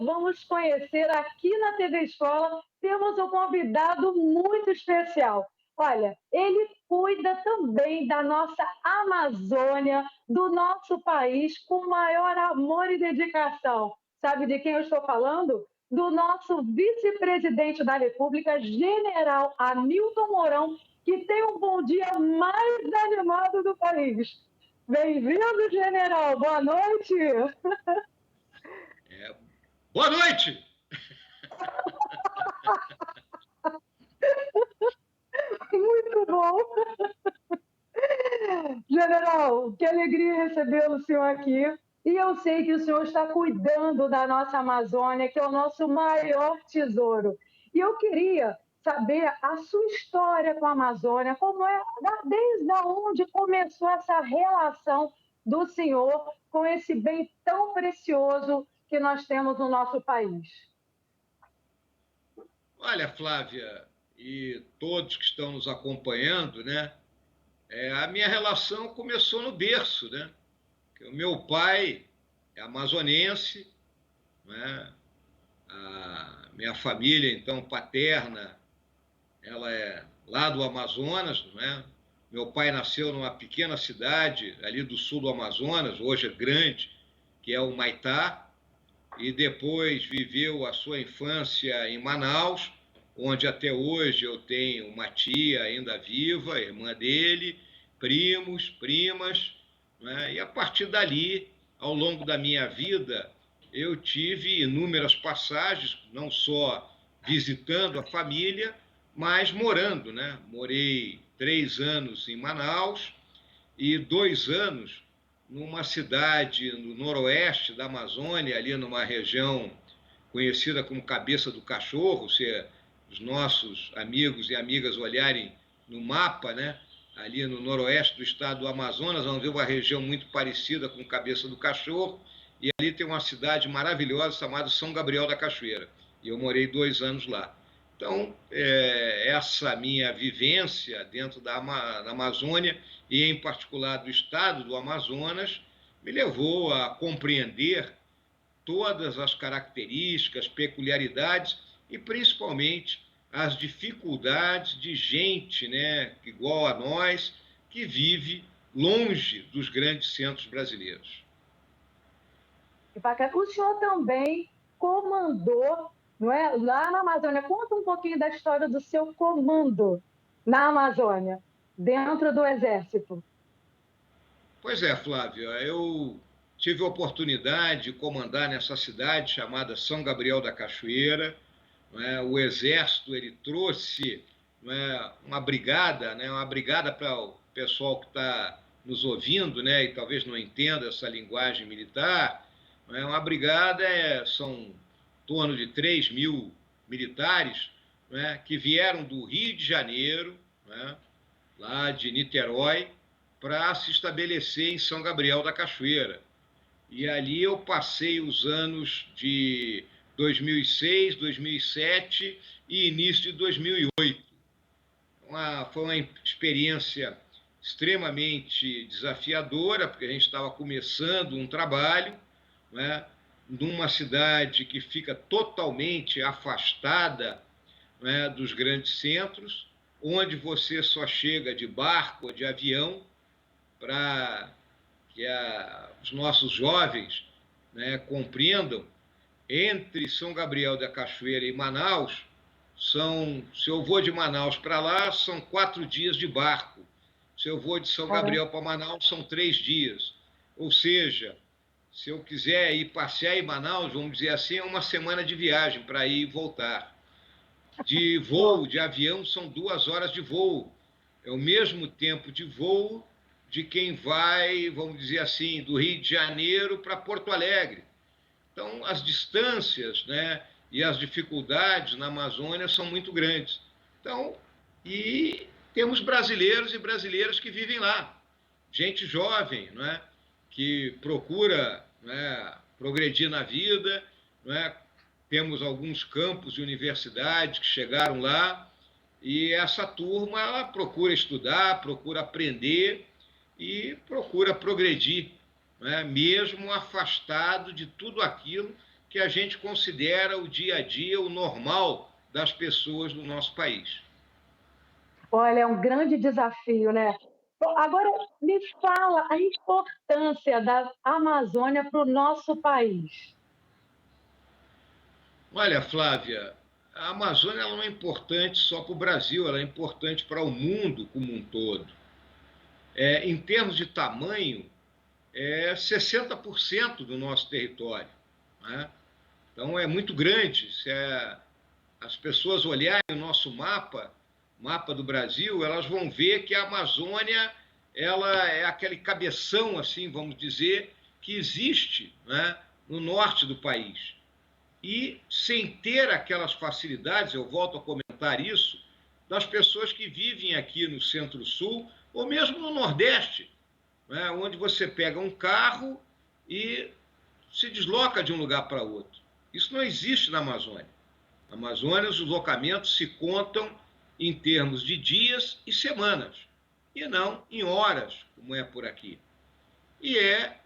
vamos conhecer aqui na TV Escola. Temos um convidado muito especial. Olha, ele cuida também da nossa Amazônia, do nosso país, com maior amor e dedicação. Sabe de quem eu estou falando? Do nosso vice-presidente da República, General Hamilton Mourão, que tem um bom dia mais animado do país. Bem-vindo, General. Boa noite. Boa noite! Muito bom. General, que alegria recebê-lo, senhor, aqui. E eu sei que o senhor está cuidando da nossa Amazônia, que é o nosso maior tesouro. E eu queria saber a sua história com a Amazônia, como é, desde onde começou essa relação do senhor com esse bem tão precioso que nós temos no nosso país. Olha, Flávia, e todos que estão nos acompanhando, né? A minha relação começou no berço, né? O meu pai é amazonense, né? A minha família, então, paterna, ela é lá do Amazonas, né? Meu pai nasceu numa pequena cidade ali do sul do Amazonas, hoje é grande, que é o Maitá, e depois viveu a sua infância em Manaus, onde até hoje eu tenho uma tia ainda viva, irmã dele, primos, primas, né? E a partir dali, ao longo da minha vida, eu tive inúmeras passagens, não só visitando a família, mas morando, né? Morei 3 anos em Manaus e 2 anos numa cidade no noroeste da Amazônia, ali numa região conhecida como Cabeça do Cachorro. Se os nossos amigos e amigas olharem no mapa, né, ali no noroeste do estado do Amazonas, vão ver uma região muito parecida com Cabeça do Cachorro, e ali tem uma cidade maravilhosa chamada São Gabriel da Cachoeira, e eu morei 2 anos lá. Então, essa minha vivência dentro da Amazônia, e em particular do estado do Amazonas, me levou a compreender todas as características, peculiaridades e principalmente as dificuldades de gente, né, igual a nós, que vive longe dos grandes centros brasileiros. O senhor também comandou, não é, lá na Amazônia. Conta um pouquinho da história do seu comando na Amazônia, dentro do Exército. Pois é, Flávia, eu tive a oportunidade de comandar nessa cidade chamada São Gabriel da Cachoeira. Né? O Exército ele trouxe, né, uma brigada para o pessoal que está nos ouvindo, né, e talvez não entenda essa linguagem militar. Né? Uma brigada são em torno de 3.000 militares, né, que vieram do Rio de Janeiro, né, lá de Niterói, para se estabelecer em São Gabriel da Cachoeira. E ali eu passei os anos de 2006, 2007 e início de 2008. Foi uma experiência extremamente desafiadora, porque a gente estava começando um trabalho, né, numa cidade que fica totalmente afastada, né, dos grandes centros, onde você só chega de barco ou de avião, para que os nossos jovens, né, compreendam. Entre São Gabriel da Cachoeira e Manaus, se eu vou de Manaus para lá, são 4 dias de barco. Se eu vou de São Gabriel para Manaus, são 3 dias. Ou seja, se eu quiser ir passear em Manaus, vamos dizer assim, é uma semana de viagem para ir e voltar. De voo, de avião, são 2 horas de voo. É o mesmo tempo de voo de quem vai, vamos dizer assim, do Rio de Janeiro para Porto Alegre. Então, as distâncias, né, e as dificuldades na Amazônia são muito grandes. Então, e temos brasileiros e brasileiras que vivem lá. Gente jovem, né, que procura, né, progredir na vida. Né, temos alguns campos de universidade que chegaram lá, e essa turma ela procura estudar, procura aprender e procura progredir, né? Mesmo afastado de tudo aquilo que a gente considera o dia a dia, o normal das pessoas do nosso país. Olha, é um grande desafio, né? Bom, agora me fala a importância da Amazônia para o nosso país. Olha, Flávia, a Amazônia ela não é importante só para o Brasil, ela é importante para o mundo como um todo. Em termos de tamanho, é 60% do nosso território. Né? Então é muito grande. As pessoas olharem o nosso mapa, mapa do Brasil, elas vão ver que a Amazônia ela é aquele cabeção, assim, vamos dizer, que existe, né, no norte do país. E sem ter aquelas facilidades, eu volto a comentar isso, das pessoas que vivem aqui no Centro-Sul ou mesmo no Nordeste, né, onde você pega um carro e se desloca de um lugar para outro. Isso não existe na Amazônia. Na Amazônia, os deslocamentos se contam em termos de dias e semanas, e não em horas, como é por aqui. E é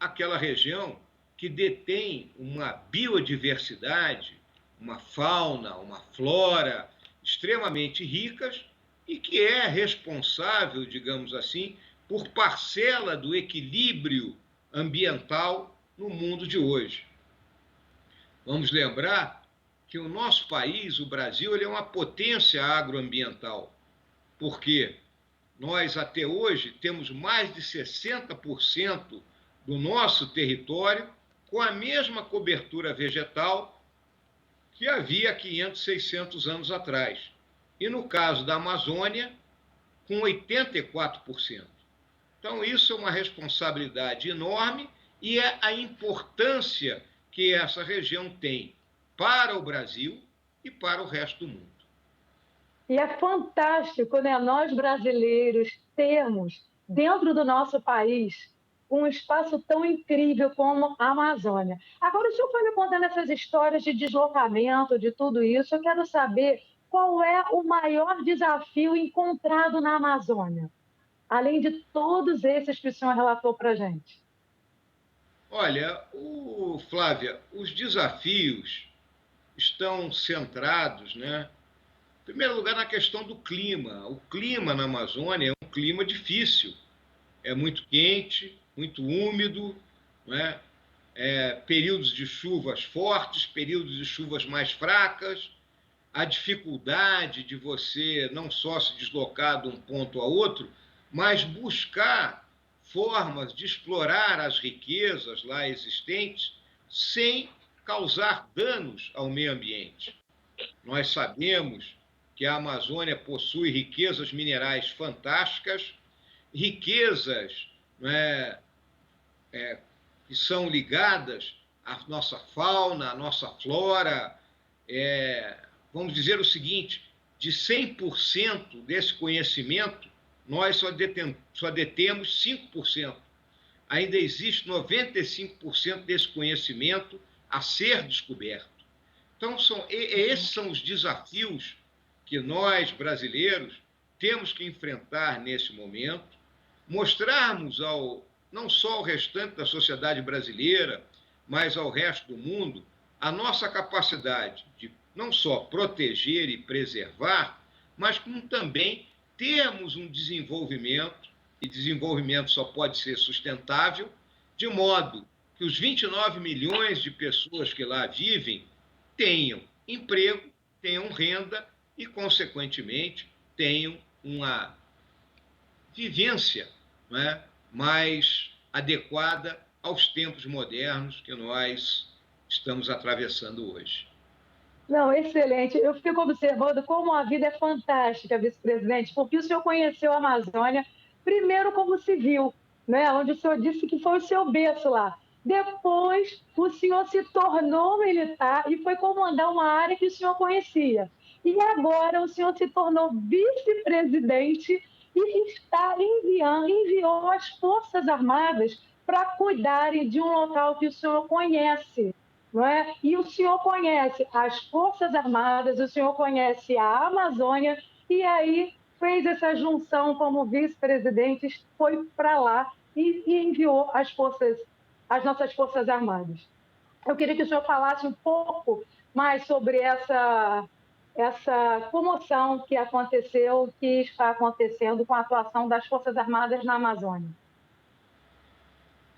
aquela região que detém uma biodiversidade, uma fauna, uma flora extremamente ricas e que é responsável, digamos assim, por parcela do equilíbrio ambiental no mundo de hoje. Vamos lembrar que o nosso país, o Brasil, ele é uma potência agroambiental, porque nós até hoje temos mais de 60% do nosso território com a mesma cobertura vegetal que havia 500, 600 anos atrás. E no caso da Amazônia, com 84%. Então, isso é uma responsabilidade enorme e é a importância que essa região tem para o Brasil e para o resto do mundo. E é fantástico, né? Nós brasileiros termos dentro do nosso país um espaço tão incrível como a Amazônia. Agora, o senhor foi me contando essas histórias de deslocamento, de tudo isso. Eu quero saber qual é o maior desafio encontrado na Amazônia, além de todos esses que o senhor relatou para a gente. Olha, Flávia, os desafios estão centrados, né? Em primeiro lugar, na questão do clima. O clima na Amazônia é um clima difícil. É muito quente, muito úmido, né? Períodos de chuvas fortes, períodos de chuvas mais fracas, a dificuldade de você não só se deslocar de um ponto a outro, mas buscar formas de explorar as riquezas lá existentes sem causar danos ao meio ambiente. Nós sabemos que a Amazônia possui riquezas minerais fantásticas, riquezas, né, que são ligadas à nossa fauna, à nossa flora. Vamos dizer o seguinte: de 100% desse conhecimento, nós só detemos 5%. Ainda existe 95% desse conhecimento a ser descoberto. Então, esses são os desafios que nós, brasileiros, temos que enfrentar nesse momento, mostrarmos não só ao restante da sociedade brasileira, mas ao resto do mundo, a nossa capacidade de não só proteger e preservar, mas como também termos um desenvolvimento, e desenvolvimento só pode ser sustentável, de modo que os 29 milhões de pessoas que lá vivem tenham emprego, tenham renda e, consequentemente, tenham uma vivência, não é, mais adequada aos tempos modernos que nós estamos atravessando hoje. Não, excelente. Eu fico observando como a vida é fantástica, vice-presidente, porque o senhor conheceu a Amazônia primeiro como civil, né? Onde o senhor disse que foi o seu berço lá. Depois, o senhor se tornou militar e foi comandar uma área que o senhor conhecia. E agora o senhor se tornou vice-presidente e enviou as Forças Armadas para cuidarem de um local que o senhor conhece, não é? E o senhor conhece as Forças Armadas, o senhor conhece a Amazônia, e aí fez essa junção como vice-presidente, foi para lá e enviou as nossas Forças Armadas. Eu queria que o senhor falasse um pouco mais sobre essa comoção que aconteceu, que está acontecendo com a atuação das Forças Armadas na Amazônia.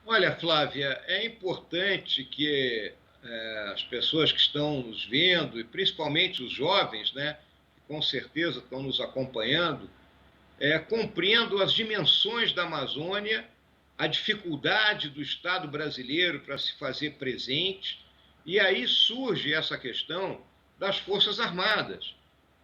Olha, Flávia, é importante que as pessoas que estão nos vendo, e principalmente os jovens, né, que com certeza estão nos acompanhando, compreendam as dimensões da Amazônia, a dificuldade do Estado brasileiro para se fazer presente, e aí surge essa questão das Forças Armadas,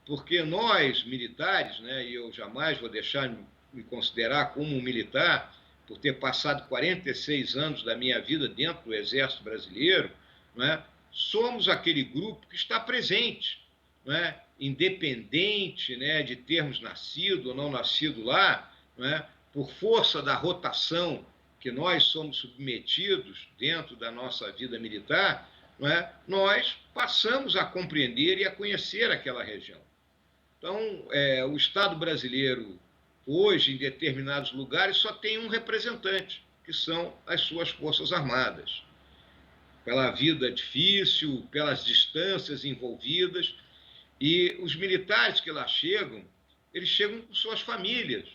porque nós, militares, né, e eu jamais vou deixar de me considerar como um militar, por ter passado 46 anos da minha vida dentro do Exército Brasileiro, né, somos aquele grupo que está presente, né, independente, né, de termos nascido ou não nascido lá, né, por força da rotação que nós somos submetidos dentro da nossa vida militar, né, nós passamos a compreender e a conhecer aquela região. Então, o Estado brasileiro, hoje, em determinados lugares, só tem um representante, que são as suas Forças Armadas. Pela vida difícil, pelas distâncias envolvidas, e os militares que lá chegam, eles chegam com suas famílias.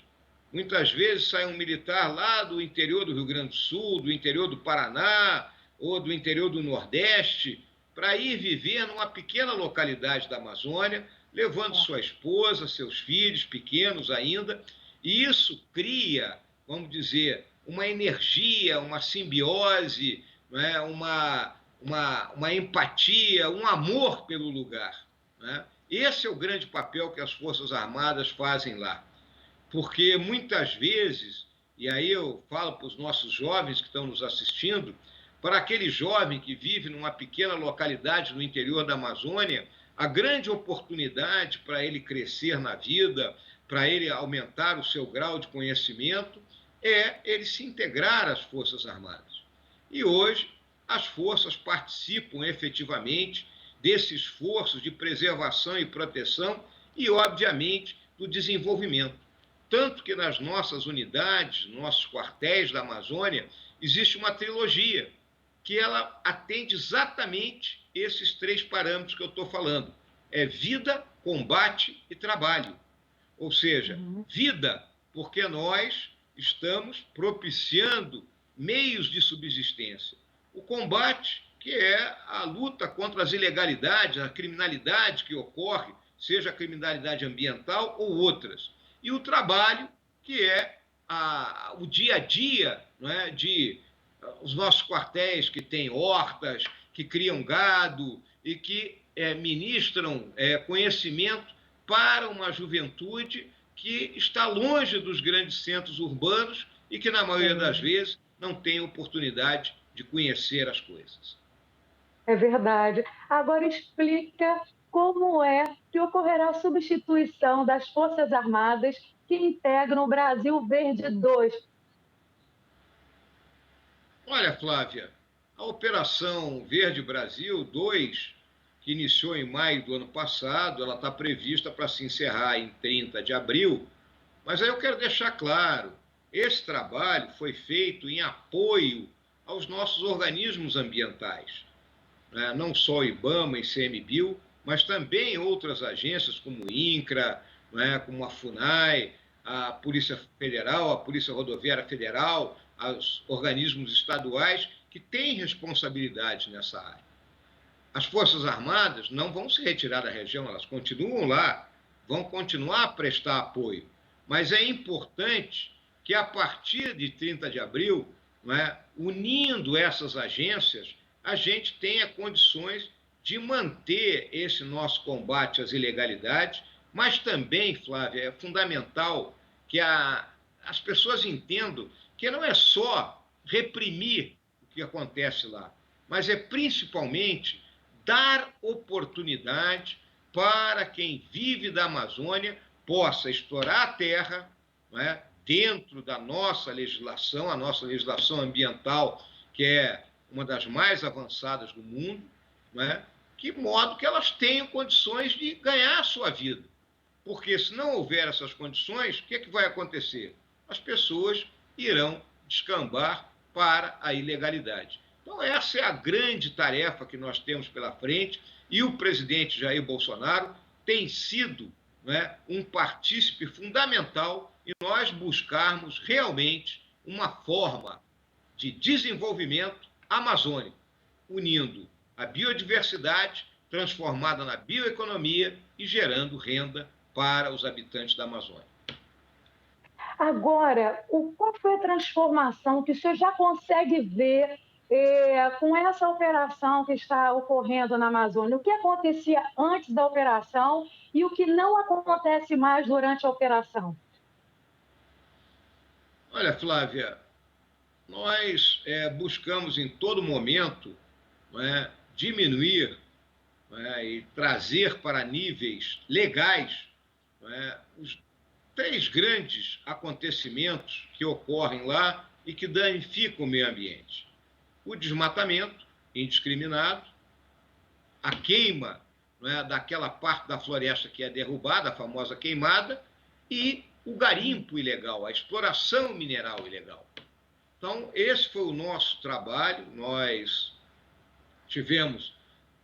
Muitas vezes sai um militar lá do interior do Rio Grande do Sul, do interior do Paraná, ou do interior do Nordeste, para ir viver numa pequena localidade da Amazônia, levando sua esposa, seus filhos, pequenos ainda, e isso cria, vamos dizer, uma energia, uma simbiose, né, uma empatia, um amor pelo lugar. Né? Esse é o grande papel que as Forças Armadas fazem lá. Porque muitas vezes, e aí eu falo para os nossos jovens que estão nos assistindo, para aquele jovem que vive numa pequena localidade no interior da Amazônia, a grande oportunidade para ele crescer na vida, para ele aumentar o seu grau de conhecimento, é ele se integrar às Forças Armadas. E hoje as forças participam efetivamente desse esforço de preservação e proteção e, obviamente, do desenvolvimento. Tanto que nas nossas unidades, nossos quartéis da Amazônia, existe uma trilogia que ela atende exatamente esses três parâmetros que eu estou falando. É vida, combate e trabalho. Ou seja, vida, porque nós estamos propiciando meios de subsistência. O combate, que é a luta contra as ilegalidades, a criminalidade que ocorre, seja a criminalidade ambiental ou outras. E o trabalho, que é o dia a dia, não é, de os nossos quartéis que têm hortas, que criam gado e que ministram conhecimento para uma juventude que está longe dos grandes centros urbanos e que, na maioria das vezes, não tem oportunidade de conhecer as coisas. É verdade. Agora explica como é que ocorrerá a substituição das Forças Armadas que integram o Brasil Verde 2. Olha, Flávia, a Operação Verde Brasil 2, que iniciou em maio do ano passado, ela está prevista para se encerrar em 30 de abril, mas aí eu quero deixar claro, esse trabalho foi feito em apoio aos nossos organismos ambientais, né? Não só o IBAMA e CMBio, mas também outras agências como o INCRA, né? Como a FUNAI, a Polícia Federal, a Polícia Rodoviária Federal, os organismos estaduais que têm responsabilidade nessa área. As Forças Armadas não vão se retirar da região, elas continuam lá, vão continuar a prestar apoio. Mas é importante que, a partir de 30 de abril, né, unindo essas agências, a gente tenha condições de manter esse nosso combate às ilegalidades, mas também, Flávia, é fundamental que as pessoas entendam que não é só reprimir o que acontece lá, mas é principalmente dar oportunidade para quem vive da Amazônia possa explorar a terra, não é, dentro da nossa legislação, a nossa legislação ambiental, que é uma das mais avançadas do mundo, não é, de modo que elas tenham condições de ganhar a sua vida. Porque se não houver essas condições, o que, que vai acontecer? As pessoas irão descambar para a ilegalidade. Então, essa é a grande tarefa que nós temos pela frente, e o presidente Jair Bolsonaro tem sido, né, um partícipe fundamental em nós buscarmos realmente uma forma de desenvolvimento amazônico, unindo a biodiversidade transformada na bioeconomia e gerando renda para os habitantes da Amazônia. Agora, qual foi a transformação que o senhor já consegue ver com essa operação que está ocorrendo na Amazônia? O que acontecia antes da operação e o que não acontece mais durante a operação? Olha, Flávia, nós buscamos em todo momento, diminuir, e trazer para níveis legais, os três grandes acontecimentos que ocorrem lá e que danificam o meio ambiente: o desmatamento indiscriminado, a queima, daquela parte da floresta que é derrubada, a famosa queimada, e o garimpo ilegal, a exploração mineral ilegal. Então, esse foi o nosso trabalho. Nós tivemos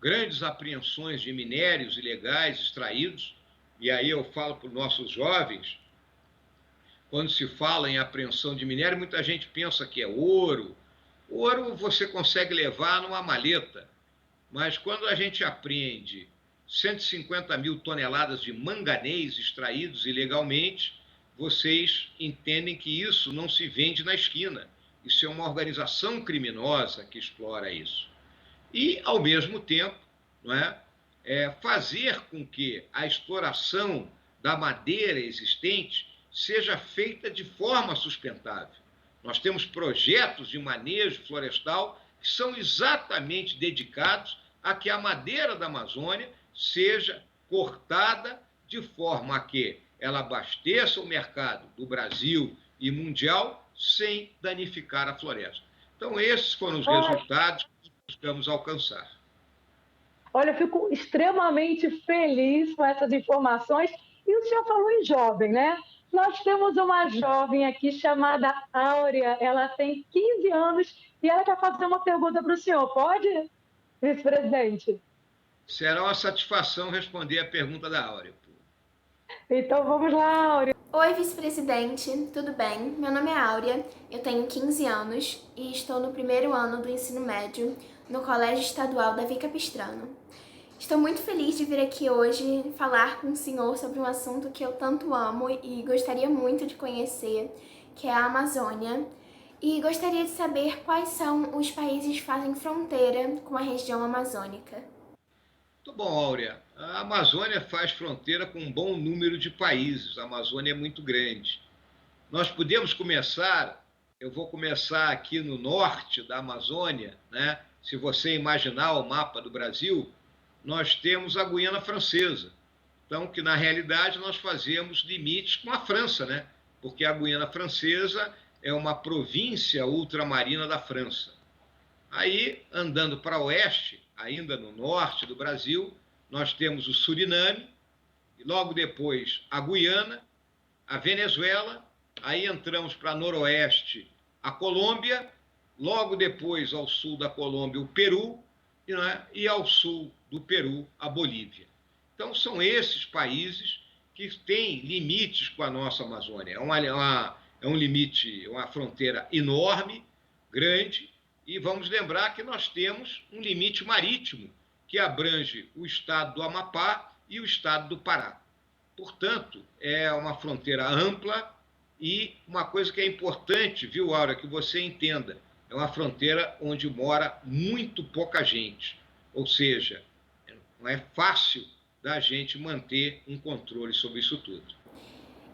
grandes apreensões de minérios ilegais extraídos, e aí eu falo para os nossos jovens, quando se fala em apreensão de minério, muita gente pensa que é ouro. Ouro você consegue levar numa maleta, mas quando a gente apreende 150 mil toneladas de manganês extraídos ilegalmente, vocês entendem que isso não se vende na esquina. Isso é uma organização criminosa que explora isso. E, ao mesmo tempo, fazer com que a exploração da madeira existente seja feita de forma sustentável. Nós temos projetos de manejo florestal que são exatamente dedicados a que a madeira da Amazônia seja cortada de forma a que ela abasteça o mercado do Brasil e mundial sem danificar a floresta. Então, esses foram os resultados que buscamos alcançar. Olha, eu fico extremamente feliz com essas informações. E o senhor falou em jovem, né? Nós temos uma jovem aqui chamada Áurea, ela tem 15 anos e ela quer fazer uma pergunta para o senhor. Pode, vice-presidente? Será uma satisfação responder a pergunta da Áurea. Então vamos lá, Áurea. Oi, vice-presidente, tudo bem? Meu nome é Áurea, eu tenho 15 anos e estou no primeiro ano do ensino médio no Colégio Estadual Davi Capistrano. Estou muito feliz de vir aqui hoje falar com o senhor sobre um assunto que eu tanto amo e gostaria muito de conhecer, que é a Amazônia. E gostaria de saber quais são os países que fazem fronteira com a região amazônica. Muito bom, Áurea. A Amazônia faz fronteira com um bom número de países. A Amazônia é muito grande. Nós podemos começar, eu vou começar aqui no norte da Amazônia, né? Se você imaginar o mapa do Brasil, nós temos a Guiana Francesa. Então, que na realidade nós fazemos limites com a França, né? Porque a Guiana Francesa é uma província ultramarina da França. Aí, andando para oeste, ainda no norte do Brasil, nós temos o Suriname, e logo depois a Guiana, a Venezuela, aí entramos para noroeste a Colômbia, logo depois ao sul da Colômbia o Peru, e ao sul do Peru a Bolívia. Então são esses países que têm limites com a nossa Amazônia. É um limite, uma fronteira enorme, grande, e vamos lembrar que nós temos um limite marítimo que abrange o estado do Amapá e o estado do Pará. Portanto, é uma fronteira ampla e uma coisa que é importante, viu, Áurea, que você entenda, é uma fronteira onde mora muito pouca gente, ou seja, não é fácil da gente manter um controle sobre isso tudo.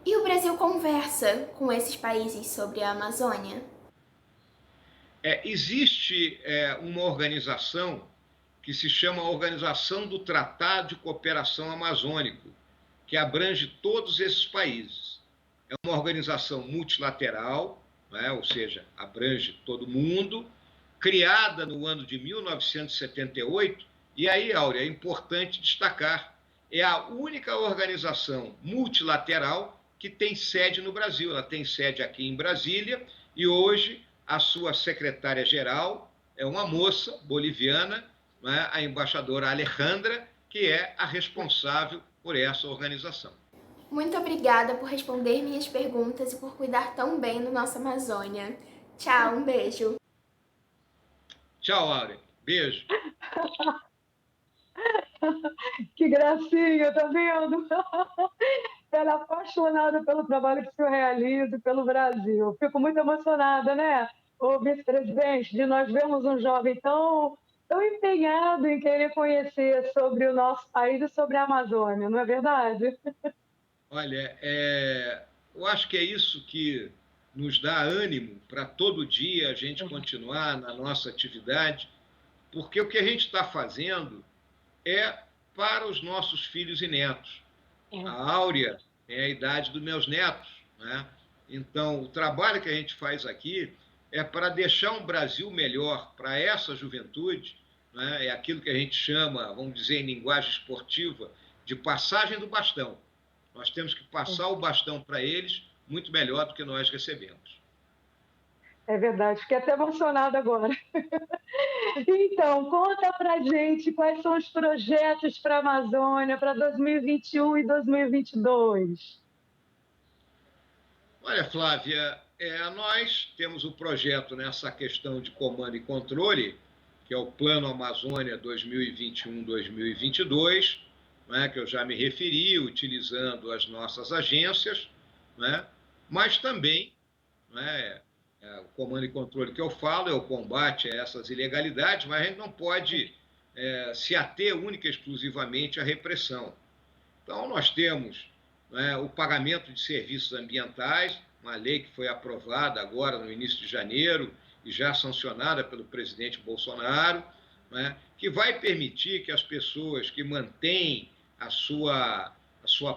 E o Brasil conversa com esses países sobre a Amazônia? Existe uma organização que se chama Organização do Tratado de Cooperação Amazônico, que abrange todos esses países. É uma organização multilateral, ou seja, abrange todo mundo, criada no ano de 1978, e aí, Áurea, é importante destacar, é a única organização multilateral que tem sede no Brasil. Ela tem sede aqui em Brasília e hoje a sua secretária-geral é uma moça boliviana, né, a embaixadora Alejandra, que é a responsável por essa organização. Muito obrigada por responder minhas perguntas e por cuidar tão bem da nossa Amazônia. Tchau, um beijo. Tchau, Áurea. Beijo. Que gracinha, tá vendo? Ela é apaixonada pelo trabalho que o senhor realiza pelo Brasil. Fico muito emocionada, né, o vice-presidente, de nós vermos um jovem tão empenhado em querer conhecer sobre o nosso país e sobre a Amazônia, não é verdade? Olha, eu acho que é isso que nos dá ânimo para todo dia a gente continuar na nossa atividade, porque o que a gente está fazendo é para os nossos filhos e netos. A Áurea tem a idade dos meus netos, né? Então, o trabalho que a gente faz aqui é para deixar um Brasil melhor para essa juventude, né? É aquilo que a gente chama, vamos dizer em linguagem esportiva, de passagem do bastão. Nós temos que passar o bastão para eles muito melhor do que nós recebemos. É verdade, fiquei até emocionada agora. Então, conta pra gente quais são os projetos para a Amazônia para 2021 e 2022. Olha, Flávia, nós temos o projeto nessa questão de comando e controle, que é o Plano Amazônia 2021-2022, né, que eu já me referi, utilizando as nossas agências, né, mas também, né, o comando e controle que eu falo é o combate a essas ilegalidades, mas a gente não pode se ater única e exclusivamente à repressão. Então, nós temos, né, o pagamento de serviços ambientais, uma lei que foi aprovada agora no início de janeiro e já sancionada pelo presidente Bolsonaro, né, que vai permitir que as pessoas que mantêm a sua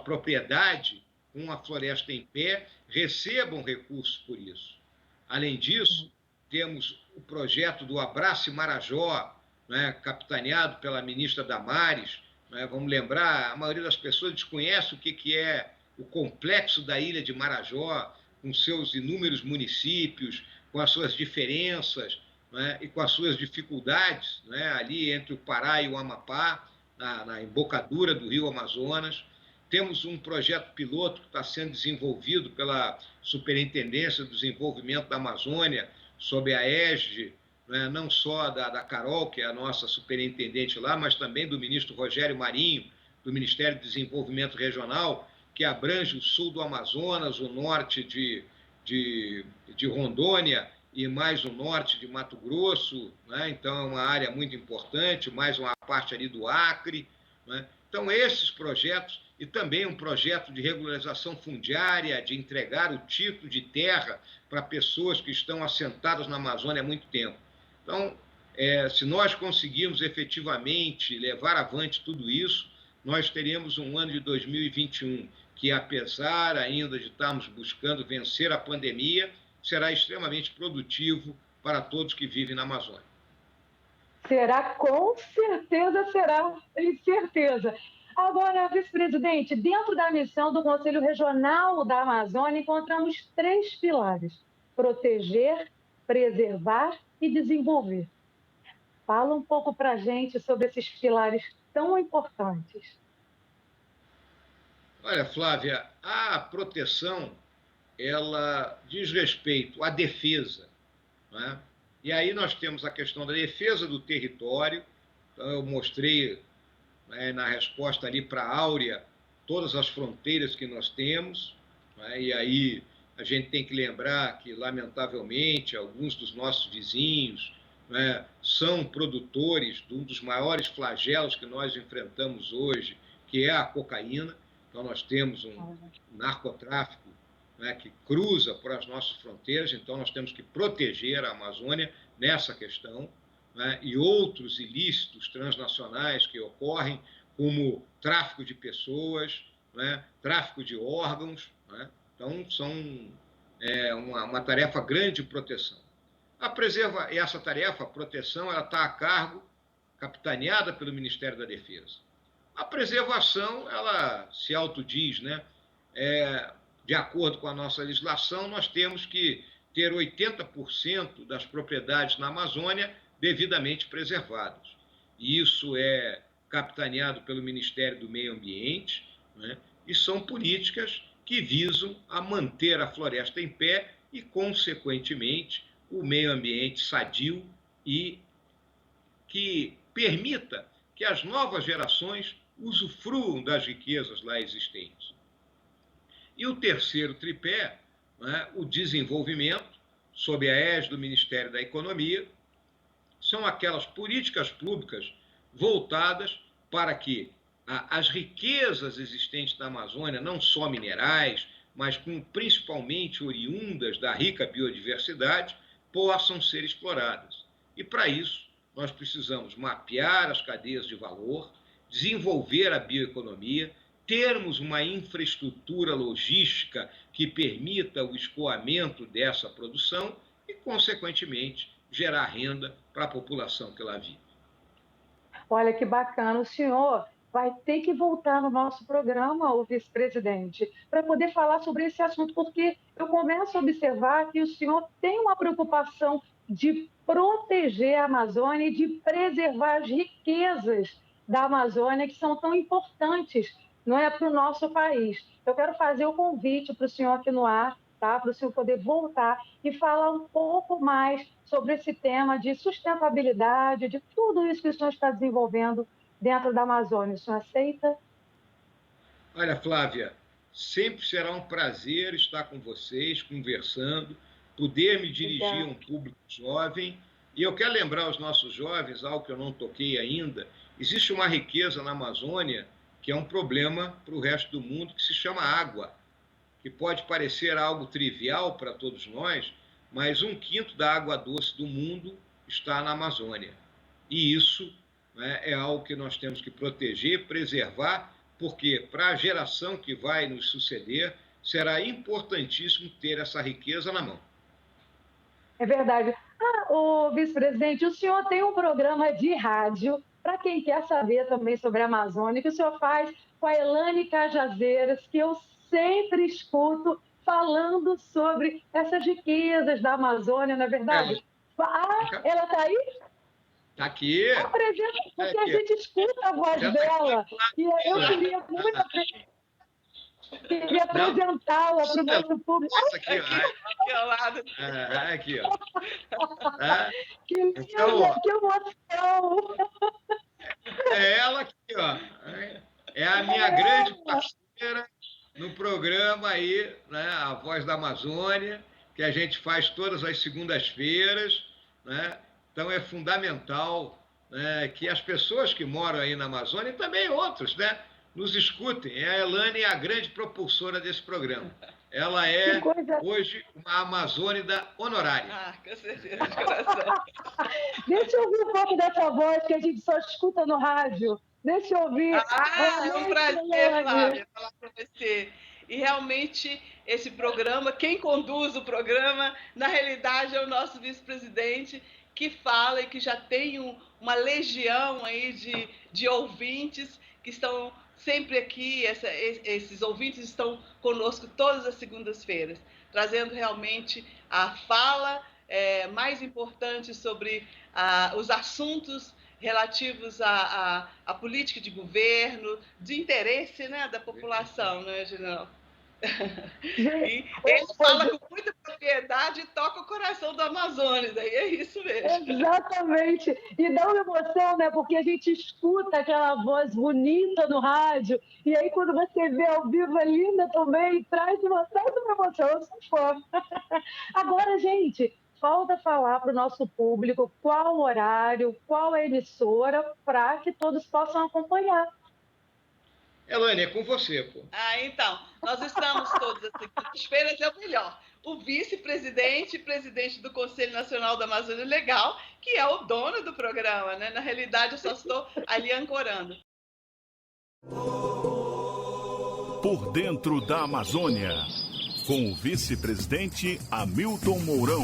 propriedade com a floresta em pé recebam recursos por isso. Além disso, temos o projeto do Abrace Marajó, né, capitaneado pela ministra Damares. Né, vamos lembrar, a maioria das pessoas desconhece o que é o complexo da ilha de Marajó, com seus inúmeros municípios, com as suas diferenças, né, e com as suas dificuldades, né, ali entre o Pará e o Amapá, na embocadura do rio Amazonas. Temos um projeto piloto que está sendo desenvolvido pela Superintendência do Desenvolvimento da Amazônia, sob a égide, né, não só da Carol, que é a nossa superintendente lá, mas também do ministro Rogério Marinho, do Ministério do Desenvolvimento Regional, que abrange o sul do Amazonas, o norte de Rondônia e mais o norte de Mato Grosso, né? Então é uma área muito importante, mais uma parte ali do Acre, né? Então esses projetos, e também um projeto de regularização fundiária, de entregar o título de terra para pessoas que estão assentadas na Amazônia há muito tempo. Então, se nós conseguirmos efetivamente levar avante tudo isso, nós teremos um ano de 2021 que, apesar ainda de estarmos buscando vencer a pandemia, será extremamente produtivo para todos que vivem na Amazônia. Será, com certeza será, tenho certeza. Agora, vice-presidente, dentro da missão do Conselho Regional da Amazônia, encontramos 3 pilares: proteger, preservar e desenvolver. Fala um pouco para a gente sobre esses pilares tão importantes. Olha, Flávia, a proteção, ela diz respeito à defesa, né? E aí nós temos a questão da defesa do território. Então, eu mostrei, né, na resposta ali para a Áurea todas as fronteiras que nós temos, né? E aí a gente tem que lembrar que, lamentavelmente, alguns dos nossos vizinhos, né, são produtores de um dos maiores flagelos que nós enfrentamos hoje, que é a cocaína. Então, nós temos um narcotráfico, né, que cruza por as nossas fronteiras, então nós temos que proteger a Amazônia nessa questão, né, e outros ilícitos transnacionais que ocorrem, como tráfico de pessoas, né, tráfico de órgãos, né? Então, são uma tarefa grande de proteção. Essa tarefa, a proteção, ela está a cargo, capitaneada pelo Ministério da Defesa. A preservação, ela se autodiz, né? De acordo com a nossa legislação, nós temos que ter 80% das propriedades na Amazônia devidamente preservados. E isso é capitaneado pelo Ministério do Meio Ambiente, né? E são políticas que visam a manter a floresta em pé e, consequentemente, o meio ambiente sadio e que permita que as novas gerações usufruam das riquezas lá existentes. E o terceiro tripé, né, o desenvolvimento, sob a égide do Ministério da Economia, são aquelas políticas públicas voltadas para que as riquezas existentes na Amazônia, não só minerais, mas principalmente oriundas da rica biodiversidade, possam ser exploradas. E para isso, nós precisamos mapear as cadeias de valor, desenvolver a bioeconomia, termos uma infraestrutura logística que permita o escoamento dessa produção e, consequentemente, gerar renda para a população que lá vive. Olha que bacana, o senhor vai ter que voltar no nosso programa, o vice-presidente, para poder falar sobre esse assunto, porque eu começo a observar que o senhor tem uma preocupação de proteger a Amazônia e de preservar as riquezas da Amazônia, que são tão importantes, não é, para o nosso país. Eu quero fazer o convite para o senhor aqui no ar, tá? Para o senhor poder voltar e falar um pouco mais sobre esse tema de sustentabilidade, de tudo isso que o senhor está desenvolvendo dentro da Amazônia. O senhor aceita? Olha, Flávia, sempre será um prazer estar com vocês, conversando, poder me dirigir a um público jovem. E eu quero lembrar aos nossos jovens, algo que eu não toquei ainda, existe uma riqueza na Amazônia que é um problema para o resto do mundo, que se chama água, que pode parecer algo trivial para todos nós, mas 1/5 da água doce do mundo está na Amazônia. E isso, né, é algo que nós temos que proteger, preservar, porque para a geração que vai nos suceder, será importantíssimo ter essa riqueza na mão. É verdade. O vice-presidente, o senhor tem um programa de rádio, para quem quer saber também sobre a Amazônia, que o senhor faz com a Elane Cajazeiras, que eu sempre escuto falando sobre essas riquezas da Amazônia, não é verdade? Ela está aí? Está aqui. Apresenta, porque a gente escuta a voz dela. E eu queria muito apresentá-la para o nosso público. Aqui ao lado. Aqui, ó. Que linda, então, que emoção! É ela aqui, ó. É a minha grande parceira no programa aí, né, A Voz da Amazônia, que a gente faz todas as segundas-feiras, né? Então é fundamental, né, que as pessoas que moram aí na Amazônia e também outros, né, nos escutem. A Elane é a grande propulsora desse programa. Ela é hoje uma amazônida honorária. Com certeza, de coração. Deixa eu ouvir um pouco dessa voz que a gente só escuta no rádio. Deixa eu ouvir. É um prazer, Flávia, falar para você. E realmente esse programa, quem conduz o programa, na realidade é o nosso vice-presidente, que fala e que já tem uma legião aí de ouvintes que estão sempre aqui. Esses ouvintes estão conosco todas as segundas-feiras, trazendo realmente a fala mais importante sobre os assuntos relativos à política de governo, de interesse, né, da população, não é, General? E ele fala com muita propriedade e toca o coração do Amazonas, daí é isso mesmo. Exatamente. E dá uma emoção, né? Porque a gente escuta aquela voz bonita no rádio, e aí quando você vê ao vivo é linda também, traz uma emoção, eu sou fã. Agora, gente, falta falar para o nosso público qual o horário, qual a emissora, para que todos possam acompanhar. Elane, é com você, pô. Então, nós estamos todas as segundas-feiras, é o melhor. O vice-presidente e presidente do Conselho Nacional da Amazônia Legal, que é o dono do programa, né? Na realidade, eu só estou ali ancorando. Por dentro da Amazônia, com o vice-presidente Hamilton Mourão.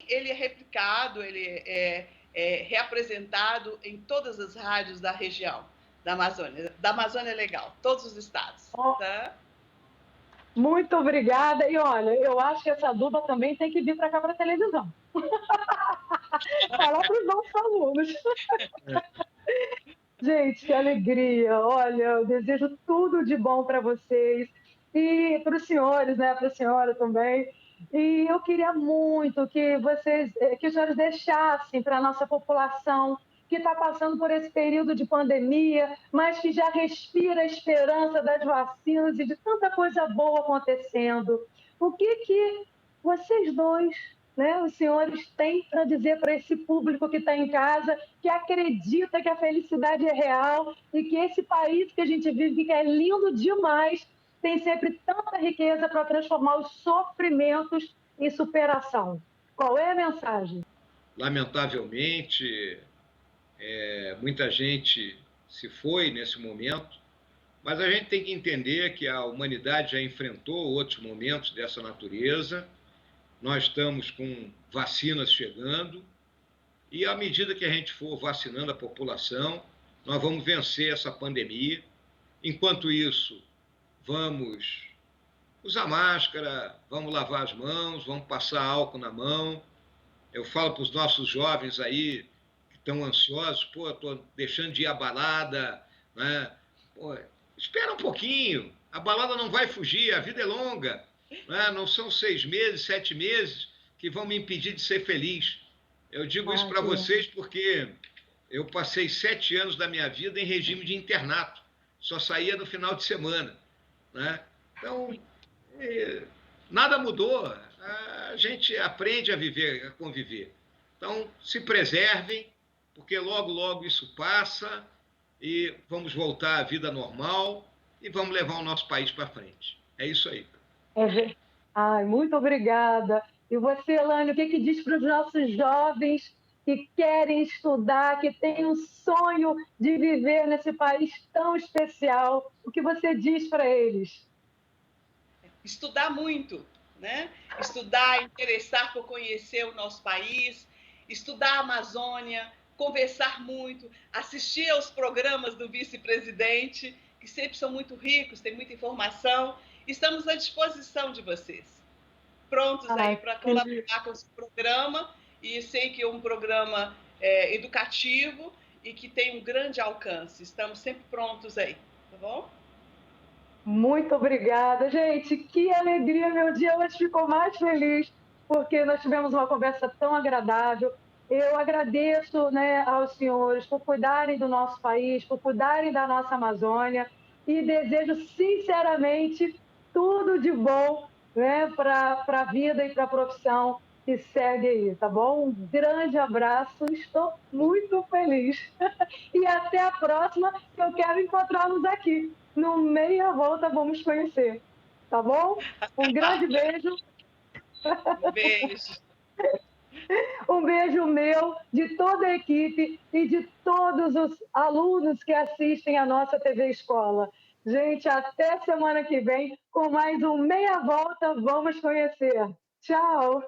Ele é replicado, ele é reapresentado em todas as rádios da região da Amazônia Legal, todos os estados. Tá? Muito obrigada. E olha, eu acho que essa dupla também tem que vir para cá para a televisão. Falar para os nossos alunos. Gente, que alegria! Olha, eu desejo tudo de bom para vocês e para os senhores, né? Para a senhora também. E eu queria muito que vocês, que os senhores deixassem para a nossa população que está passando por esse período de pandemia, mas que já respira a esperança das vacinas e de tanta coisa boa acontecendo. O que vocês dois, né, os senhores têm para dizer para esse público que está em casa, que acredita que a felicidade é real e que esse país que a gente vive, que é lindo demais, tem sempre tanta riqueza para transformar os sofrimentos em superação. Qual é a mensagem? Lamentavelmente, muita gente se foi nesse momento, mas a gente tem que entender que a humanidade já enfrentou outros momentos dessa natureza. Nós estamos com vacinas chegando e à medida que a gente for vacinando a população, nós vamos vencer essa pandemia. Enquanto isso, vamos usar máscara, vamos lavar as mãos, vamos passar álcool na mão. Eu falo para os nossos jovens aí que estão ansiosos, pô, estou deixando de ir à balada, né? Pô, espera um pouquinho, a balada não vai fugir, a vida é longa, né? Não são 6 meses, 7 meses que vão me impedir de ser feliz. Eu digo isso para vocês porque eu passei 7 anos da minha vida em regime de internato, só saía no final de semana, né? Então, nada mudou. A gente aprende a viver, a conviver. Então, se preservem, porque logo, logo isso passa e vamos voltar à vida normal e vamos levar o nosso país para frente. É isso aí. Ai, muito obrigada. E você, Elaine, o que diz para os nossos jovens que querem estudar, que têm um sonho de viver nesse país tão especial? O que você diz para eles? Estudar muito, né? Estudar, interessar por conhecer o nosso país, estudar a Amazônia, conversar muito, assistir aos programas do vice-presidente, que sempre são muito ricos, tem muita informação. Estamos à disposição de vocês, prontos aí para colaborar com esse programa, e sei que é um programa educativo e que tem um grande alcance. Estamos sempre prontos aí, tá bom? Muito obrigada, gente. Que alegria, meu dia hoje ficou mais feliz, porque nós tivemos uma conversa tão agradável. Eu agradeço, né, aos senhores por cuidarem do nosso país, por cuidarem da nossa Amazônia, e desejo sinceramente tudo de bom, né, para a vida e para a profissão que segue aí, tá bom? Um grande abraço, estou muito feliz. E até a próxima, que eu quero encontrá-los aqui. No Meia Volta vamos conhecer, tá bom? Um grande beijo. Um beijo. Um beijo meu, de toda a equipe e de todos os alunos que assistem a nossa TV Escola. Gente, até semana que vem com mais um Meia Volta Vamos Conhecer. Tchau!